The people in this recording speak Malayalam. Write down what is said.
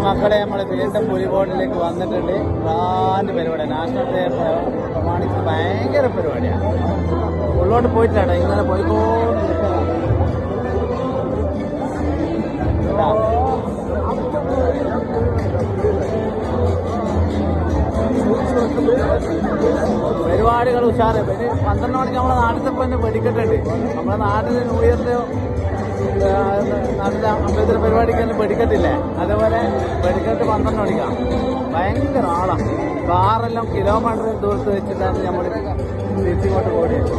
മക്കളെ നമ്മൾ വീണ്ടും പുലിബോട്ടിലേക്ക് വന്നിട്ടുണ്ട്. ഗ്രാൻഡ് പരിപാടി, നാഷണൽ ഡേ പ്രമാണിച്ച് ഭയങ്കര പരിപാടിയാണ്. ഉള്ളോട്ട് പോയിട്ടാണ് ഇങ്ങനെ പോയിക്കോട്ട് പരിപാടികൾ ഉഷാറ്. 12 മണിക്ക് നമ്മളെ നാട്ടിൽ തന്നെ വെടിക്കെട്ടുണ്ട്. നമ്മളെ നാട്ടിൽ ന്യൂ ഇയറിന്റെ നല്ല അമ്പലത്തിലെ പരിപാടിക്ക് തന്നെ വെടിക്കെട്ടില്ലേ, അതേപോലെ വെടിക്കെട്ട് 12 മണിക്കാണ്. ഭയങ്കര ആളാണ്. കാറെല്ലാം കിലോമീറ്റർ ദൂരത്ത് വെച്ചിട്ടാണ് നമ്മൾ തിരിച്ചിങ്ങോട്ട് ഓടിയത്.